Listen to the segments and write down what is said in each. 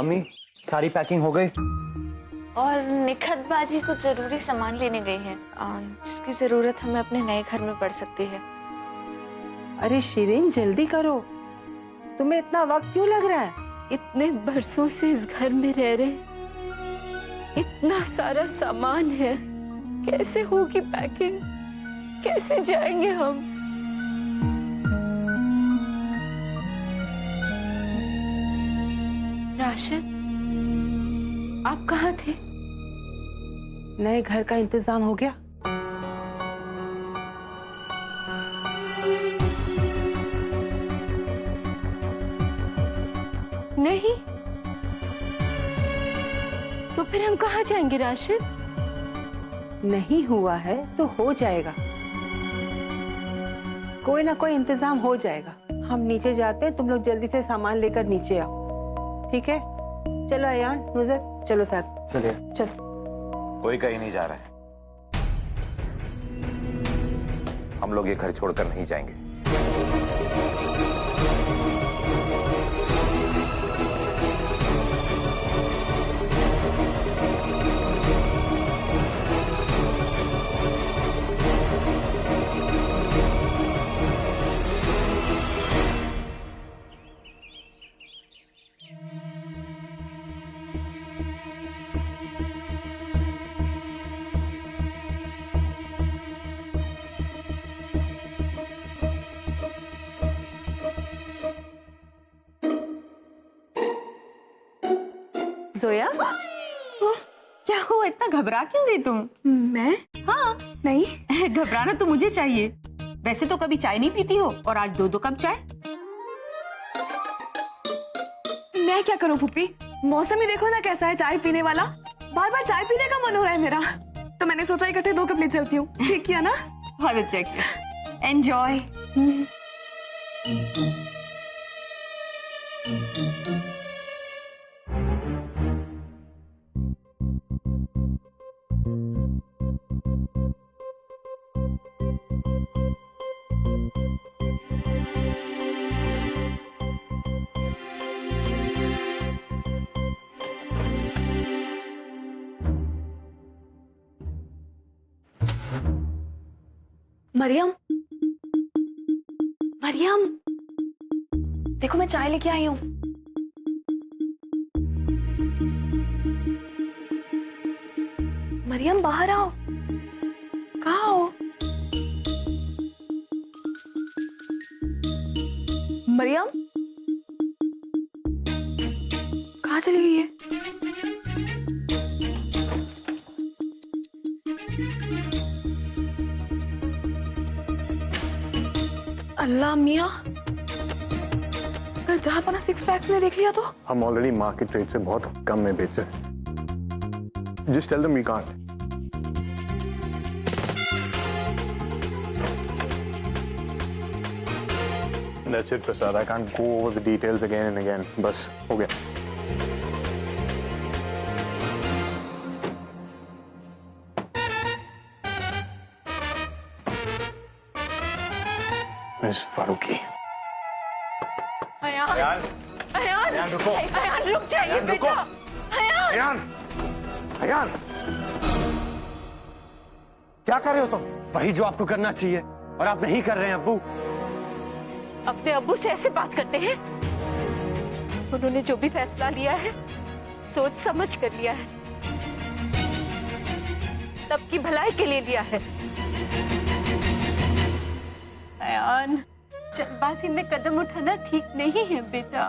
अम्मी सारी पैकिंग हो गई? और निखत बाजी कुछ जरूरी सामान लेने गई है जिसकी जरूरत हमें अपने नए घर में पड़ सकती है। अरे शिरीन जल्दी करो, तुम्हें इतना वक्त क्यों लग रहा है? इतने बरसों से इस घर में रह रहे, इतना सारा सामान है, कैसे होगी पैकिंग, कैसे जाएंगे हम? राशिद, आप कहाँ थे? नए घर का इंतजाम हो गया? नहीं, तो फिर हम कहाँ जाएंगे राशिद? नहीं हुआ है तो हो जाएगा, कोई ना कोई इंतजाम हो जाएगा। हम नीचे जाते हैं, तुम लोग जल्दी से सामान लेकर नीचे आओ, ठीक है? चलो अयान, नुज़रत, चलो साथ। चलिए। चलो। कोई कहीं नहीं जा रहा है, हम लोग ये घर छोड़कर नहीं जाएंगे। जोया, क्या हुआ, इतना घबरा क्यों गई तुम? मैं? हाँ। नहीं, घबराना तो मुझे चाहिए। वैसे तो कभी चाय नहीं पीती हो और आज 2-2 कप चाय। मैं क्या करूं फूफी, मौसम ही देखो ना कैसा है चाय पीने वाला। बार बार चाय पीने का मन हो रहा है मेरा, तो मैंने सोचा इकट्ठे 2 कप ले चलती हूँ। ठीक किया ना? बहुत अच्छा किया। एंजॉय। मरियम, मरियम, देखो मैं चाय लेके आई हूँ। मरियम बाहर आओ। कहाँ हो? मरियम कहाँ चली गई है? अल्लाह मियाँ, अगर जहाँ पना 6 पैक्स ने देख लिया तो? हम ऑलरेडी मार्केट रेट से बहुत कम में बेच रहे हैं। Just tell them we can't. That's it, Prasad. I can't go over the details again and again. बस हो गया। मिस फारूकी। अयान, अयान, अयान, अयान रुको। अयान रुक जाइए अयान रुको। बेटा। अयान, अयान, अयान, क्या कर रहे हो तुम? वही जो आपको करना चाहिए और आप नहीं कर रहे हैं अब्बू। अपने अब्बू से ऐसे बात करते हैं? उन्होंने जो भी फैसला लिया है सोच समझ कर लिया है, सबकी भलाई के लिए लिया है। अयान, जल्दबाजी में कदम उठाना ठीक नहीं है बेटा।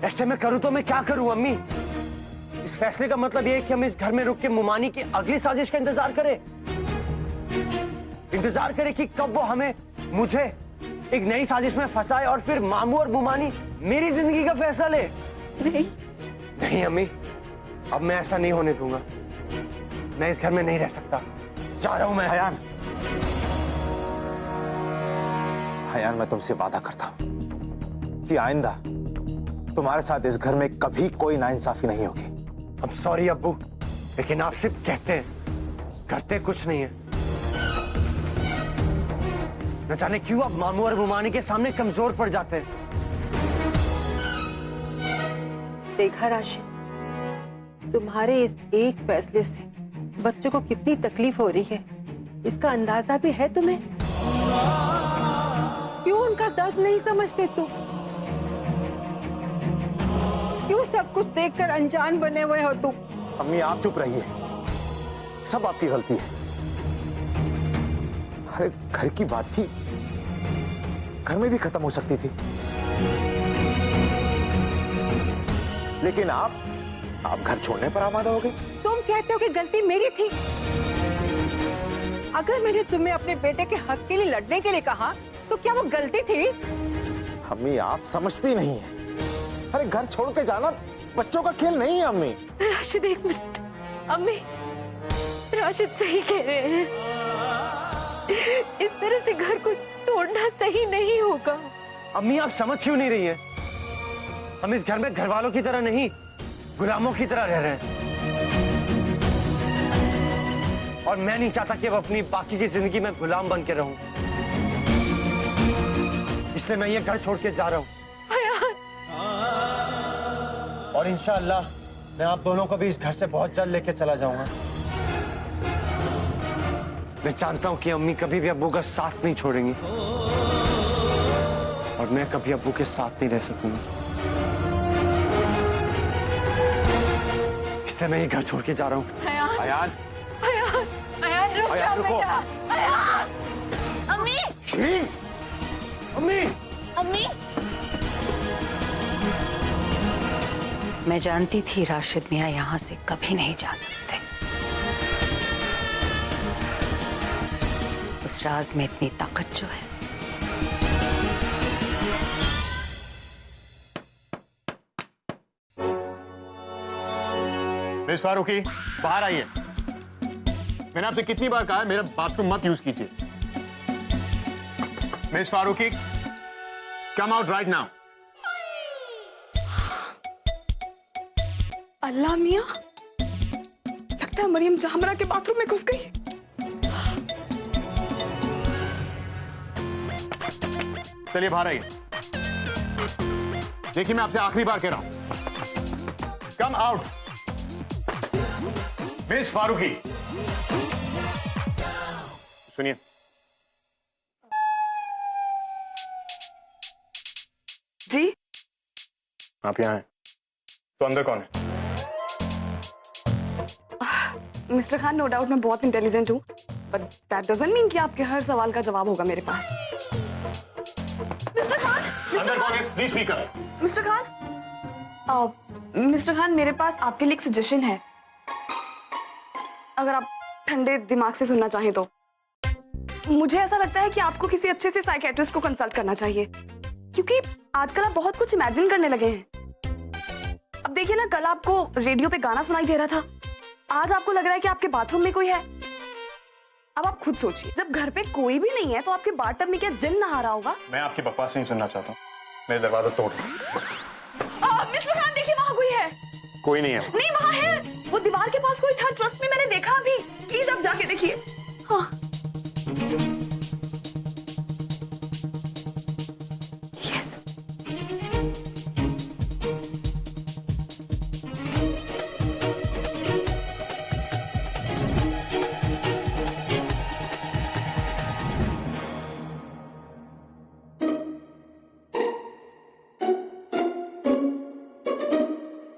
ऐसे में करूं तो मैं क्या करूं अम्मी? इस फैसले का मतलब ये है कि हम इस घर में रुक के मुमानी की अगली साजिश का इंतजार करें। इंतजार करें कि कब वो हमें, मुझे एक नई साजिश में फंसाए और फिर मामू और मुमानी मेरी जिंदगी का फैसला ले। नहीं, नहीं अम्मी, अब मैं ऐसा नहीं होने दूंगा। मैं इस घर में नहीं रह सकता, जा रहा हूं मैं। अयान, अयान, मैं तुमसे वादा करता हूं कि आइंदा तुम्हारे साथ इस घर में कभी कोई नाइंसाफी नहीं होगी। I'm sorry अब्बू, लेकिन आप सिर्फ कहते हैं, करते कुछ नहीं है। न जाने क्यों आप मामू और मुमानी के सामने कमजोर पड़ जाते हैं। देखा राशिद, तुम्हारे इस एक फैसले से बच्चों को कितनी तकलीफ हो रही है, इसका अंदाजा भी है तुम्हें? क्यों उनका दर्द नहीं समझते तुम? क्यों सब कुछ देखकर अनजान बने हुए हो तुम? अम्मी आप चुप रहिए, सब आपकी गलती है। अरे घर की बात थी, घर में भी खत्म हो सकती थी, लेकिन आप घर छोड़ने पर आमादा हो गई। तुम कहते हो कि गलती मेरी थी। अगर मैंने तुम्हें अपने बेटे के हक के लिए लड़ने के लिए कहा तो क्या वो गलती थी? अम्मी आप समझती नहीं है। अरे घर छोड़ के जाना बच्चों का खेल नहीं है अम्मी। राशिद एक मिनट, अम्मी राशिद सही कह रहे हैं, इस तरह से घर को तोड़ना सही नहीं होगा। अम्मी आप समझ क्यों नहीं रही है? हम इस घर में घर वालों की तरह नहीं, गुलामों की तरह रह रहे हैं। और मैं नहीं चाहता कि अब अपनी बाकी की जिंदगी में गुलाम बन के रहूं, इसलिए मैं ये घर छोड़ के जा रहा हूं। और इंशाअल्लाह मैं आप दोनों को भी इस घर से बहुत जल्द लेके चला जाऊंगा। मैं जानता हूं कि अम्मी कभी भी अब्बू का साथ नहीं छोड़ेंगी और मैं कभी अब्बू के साथ नहीं रह सकूंगा, इसलिए मैं ये घर छोड़ के जा रहा हूं। अयान रुक जाओ रुको। बेटा। अम्मी, श्री अम्मी अम्मी, मैं जानती थी राशिद मियां यहाँ से कभी नहीं जा सकते। उस राज में इतनी ताकत जो है। मिस फारूकी बाहर आइए। मैंने आपसे कितनी बार कहा है मेरा बाथरूम मत यूज कीजिए। Miss Farooqui come out right now. Allah मियाँ, लगता है मरियम जामरा के बाथरूम में घुस गई। चलिए बाहर आइए। देखिए मैं आपसे आखिरी बार कह रहा हूं, कम आउट। मिस फारूकी सुनिए, जी आप यहाँ हैं तो अंदर कौन है? मिस्टर खान, नो डाउट मैं बहुत इंटेलिजेंट हूँ, बट दैट डजंट मीन कि आपके हर सवाल का जवाब होगा मेरे पास। मिस्टर खान, अंदर कौन है? प्लीज स्पीक कर। मिस्टर खान, मेरे पास आपके लिए एक सजेशन है, अगर आप ठंडे दिमाग से सुनना चाहें तो। मुझे ऐसा लगता है कि आपको किसी अच्छे से साइकियाट्रिस्ट को कंसल्ट करना चाहिए, क्योंकि आजकल आप बहुत कुछ इमेजिन करने लगे हैं। अब देखिए ना, कल आपको रेडियो पे गाना सुनाई दे रहा था, आज आपको लग रहा है कि आपके बाथरूम में कोई है। अब आप खुद सोचिए, जब घर पे कोई भी नहीं है तो आपके बाथटब में क्या जिन नहा रहा होगा? मैं आपकी बकवास नहीं सुनना चाहता हूँ, मेरे दरवाजा तोड़ दो। मिस्टर खान, देखिए वहाँ कोई है। कोई नहीं है। नहीं, वहाँ है, वो दीवार के पास कोई था, ट्रस्ट में मैंने देखा अभी। प्लीज आप जाके देखिए। हाँ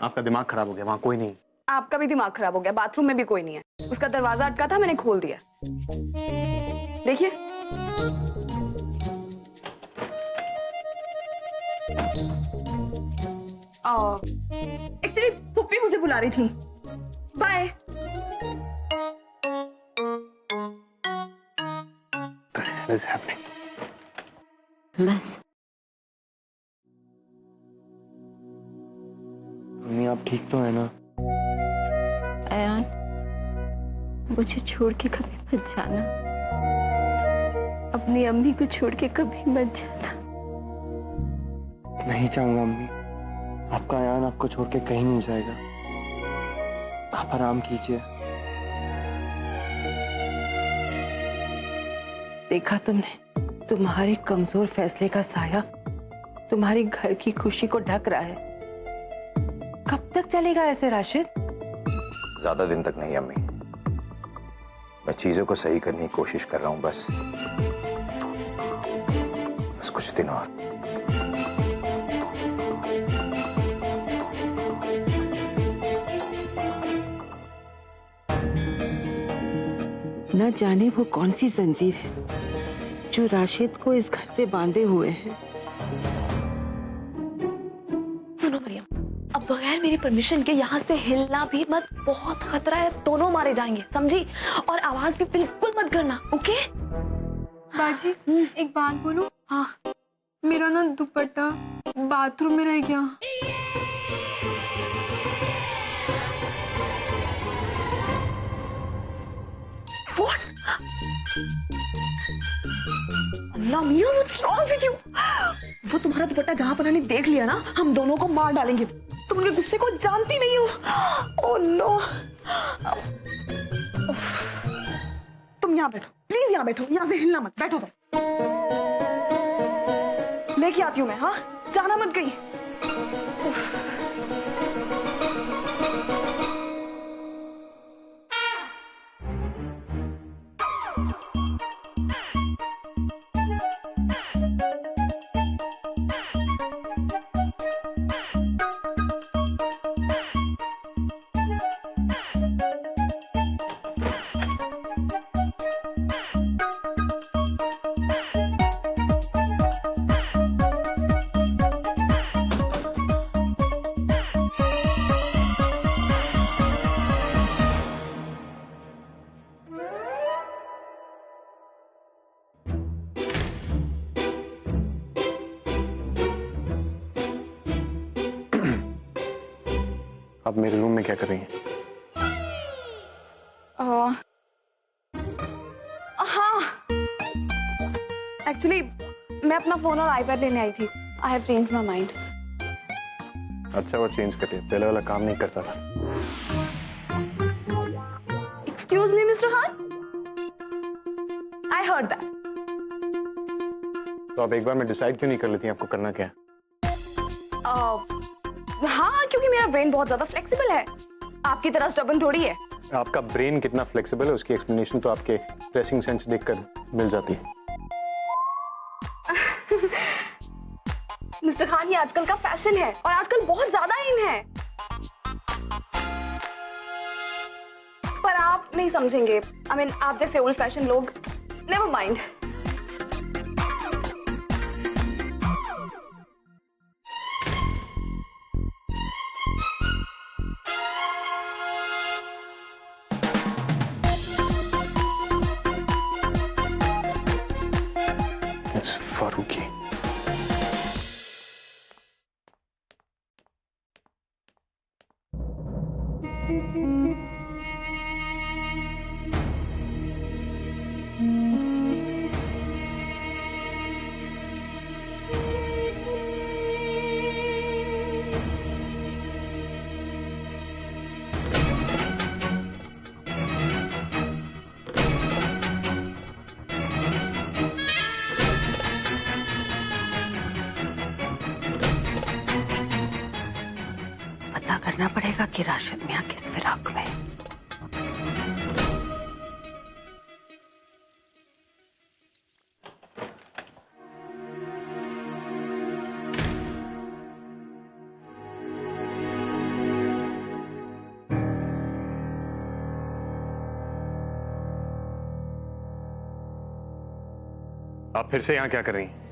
आपका दिमाग खराब हो गया, वहां कोई नहीं। आपका भी दिमाग खराब हो गया, बाथरूम में भी कोई नहीं है। उसका दरवाजा अटका था, मैंने खोल दिया। देखिए, एक्चुअली पुप्पी मुझे बुला रही थी। बाय। What is happening? बस अम्मी आप ठीक तो है ना? अयान, मुझे छोड़ के कभी मत जाना, अपनी अम्मी को छोड़ के कभी मत जाना। नहीं चाहूंगा अम्मी, आपका अयान आपको छोड़ के कहीं नहीं जाएगा। आप आराम कीजिए। देखा तुमने, तुम्हारे कमजोर फैसले का साया तुम्हारी घर की खुशी को ढक रहा है। कब तक चलेगा ऐसे राशिद? ज्यादा दिन तक नहीं अम्मी, मैं चीजों को सही करने की कोशिश कर रहा हूं, बस कुछ दिन और। न जाने वो कौन सी जंजीर है जो राशिद को इस घर से बांधे हुए है। सुनो मरियम, अब बगैर मेरी परमिशन के यहाँ से हिलना भी मत, बहुत खतरा है, दोनों मारे जाएंगे, समझी? और आवाज भी बिल्कुल मत करना, ओके? बाजी एक बात बोलूं? हाँ, मेरा ना दुपट्टा बाथरूम में रह गया। अल्लाह मियां, व्हाट्स रॉन्ग विद यू? वो तुम्हारा दुपट्टा जहां पर मैंने देख लिया ना, हम दोनों को मार डालेंगे। तुम उनके गुस्से को जानती नहीं हो। Oh no. तुम यहाँ बैठो, प्लीज यहाँ बैठो, यहाँ से हिलना मत, बैठो तुम। लेके आती हूँ मैं, हाँ? जाना मत कहीं। आप मेरे रूम में क्या कर रही हैं? हाँ, एक्चुअली मैं अपना फोन और आईपैड लेने आई थी। I have changed my mind. अच्छा, वो चेंज कर दिया, पहले वाला काम नहीं करता था। Excuse me mister Khan, I heard that. तो आप एक बार में डिसाइड क्यों नहीं कर लेती आपको करना क्या है? हाँ, क्योंकि मेरा ब्रेन बहुत ज्यादा फ्लेक्सिबल है, आपकी तरह स्टबन थोड़ी है। आपका ब्रेन कितना फ्लेक्सिबल है उसकी एक्सप्लेनेशन तो आपके ड्रेसिंग सेंस देखकर मिल जाती है। मिस्टर खान, ये आजकल का फैशन है और आजकल बहुत ज्यादा इन है, पर आप नहीं समझेंगे। I mean, आप जैसे ओल्ड फैशन लोग, नेवर माइंड। फारूकी, पता करना पड़ेगा कि राशिद मियां किस फिराक में। आप फिर से यहाँ क्या कर रही हैं?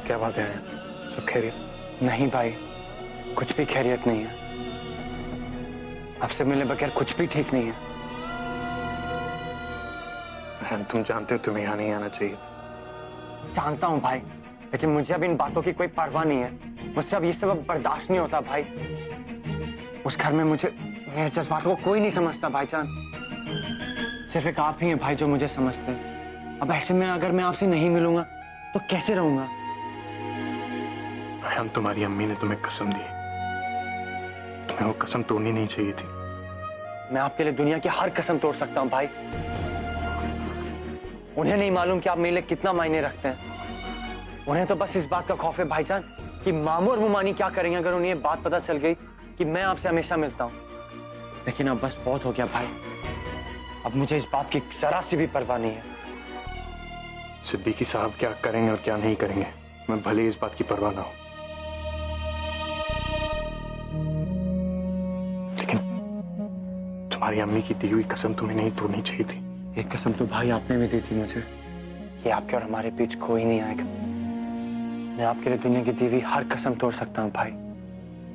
क्या बात है? सब खैरियत? नहीं भाई, कुछ भी खैरियत नहीं है। आपसे मिले बगैर कुछ भी ठीक नहीं है। बहन, तुम जानते हो तुम्हें यहाँ नहीं आना चाहिए। जानता हूँ भाई, लेकिन मुझे अब इन बातों की कोई परवाह नहीं है। मुझसे अब ये सब बर्दाश्त नहीं होता भाई। उस घर में मुझे, मेरे जज्बातों को कोई नहीं समझता भाईजान। सिर्फ एक आप ही हैं भाई जो मुझे समझते हैं। अब ऐसे में अगर मैं आपसे नहीं मिलूंगा तो कैसे रहूंगा? बहन, तुम्हारी अम्मी ने तुम्हें कसम दी तुम्हें वो कसम तोड़नी नहीं चाहिए थी। मैं आपके लिए दुनिया की हर कसम तोड़ सकता हूँ भाई। उन्हें नहीं मालूम कि आप मेरे लिए कितना मायने रखते हैं। उन्हें तो बस इस बात का खौफ है भाईजान कि मामू और मुमानी क्या करेंगे अगर उन्हें ये बात पता चल गई कि मैं आपसे हमेशा मिलता हूँ। लेकिन अब बस बहुत हो गया भाई। अब मुझे इस बात की जरा सी भी परवाह नहीं है। सिद्दीकी साहब क्या करेंगे और क्या नहीं करेंगे, मैं भले इस बात की परवाह ना हो, लेकिन तुम्हारी अम्मी की दी हुई कसम तुम्हें नहीं तोड़नी चाहिए थी। एक कसम तो भाई आपने भी दी थी मुझे कि आपके और हमारे बीच कोई नहीं आएगा। मैं आपके लिए दुनिया की दी हुई हर कसम तोड़ सकता हूँ भाई,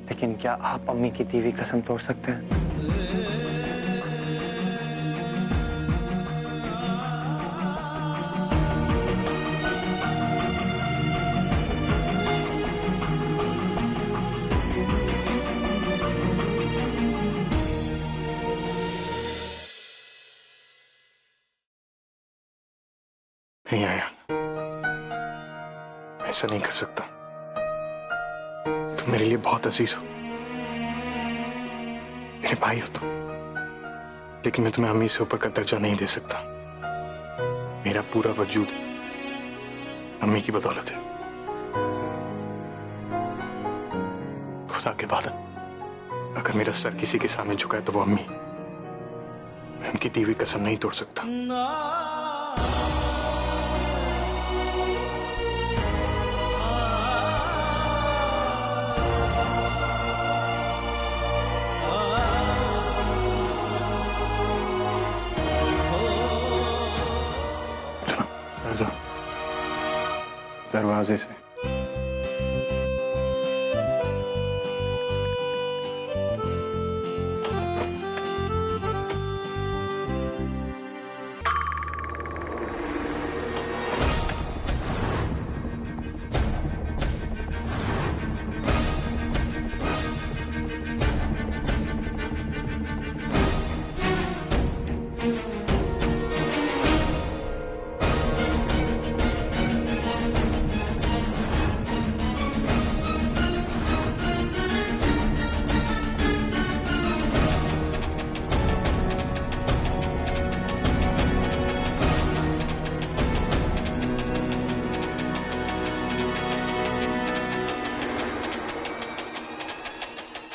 लेकिन क्या आप अम्मी की दी हुई कसम तोड़ सकते हैं? नहीं आया, ऐसा नहीं कर सकता। तुम मेरे लिए बहुत अजीज हो, मेरे भाई हो तुम, लेकिन मैं तुम्हें अम्मी से ऊपर का दर्जा नहीं दे सकता। मेरा पूरा वजूद अम्मी की बदौलत है। खुदा के बाद अगर मेरा सर किसी के सामने झुका है तो वो अम्मी। मैं उनकी दी हुई कसम नहीं तोड़ सकता। दरवाजे से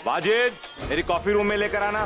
वाजिद, मेरी कॉफी रूम में लेकर आना।